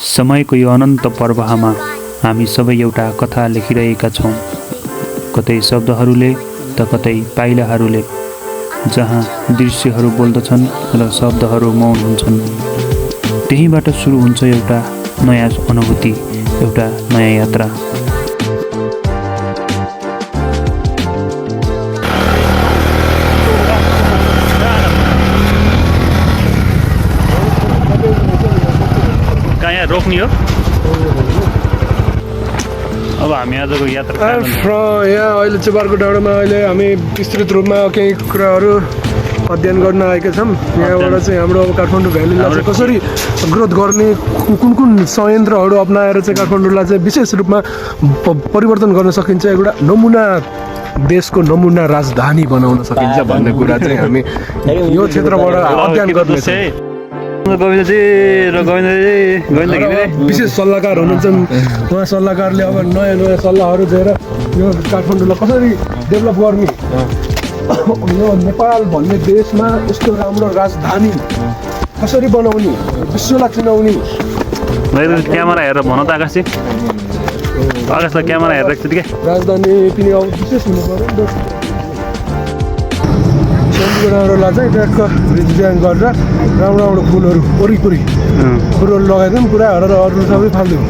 समयको यो अनन्त प्रवाहमा हामी सबै एउटा कथा लेखिरहेका छौँ, कतै शब्दहरूले त कतै पाइलाहरूले, जहाँ दृश्यहरू बोल्दछन् र शब्दहरू मौन हुन्छन्। त्यहीँबाट सुरु हुन्छ एउटा नयाँ अनुभूति, एउटा नयाँ यात्रा। कहाँ रोक्ने हो? अब हामी आजको यात्रा यहाँ अहिले चेपारको डाँडामा अहिले हामी विस्तृत रूपमा केही कुराहरू अध्ययन गर्न आएका छौँ। यहाँबाट चाहिँ हाम्रो अब काठमाडौँ भ्यालीलाई चाहिँ कसरी ग्रोथ गर्ने, कुन कुन संयन्त्रहरू अप्नाएर चाहिँ काठमाडौँलाई चाहिँ विशेष रूपमा परिवर्तन गर्न सकिन्छ, एउटा नमुना देशको नमुना राजधानी बनाउन सकिन्छ भन्ने कुरा चाहिँ हामी यो क्षेत्रबाट अध्ययन गर्नेछौँ। विशेष सल्लाहकार हुनुहुन्छ, उहाँ सल्लाहकारले अब नयाँ नयाँ सल्लाहहरू दिएर यो काठमाडौँलाई कसरी डेभलप गर्ने, यो नेपाल भन्ने देशमा यस्तो राम्रो राजधानी कसरी बनाउने, विश्वलाई चिनाउने। क्यामेरा हेरेर भन त आकाश, आकाशलाई क्यामेरा हेरेर एकचोटि राजधानी पनि अब विशेष हुनु पऱ्यो। चण्डीगढहरूलाई चाहिँ ट्र्याकको डिजाइन गरेर राम्रो राम्रो फुलहरू वरिपरि फुलहरू लगाइदिउँ, पुरा हेरेर अरू सबै फाल्दिउँ।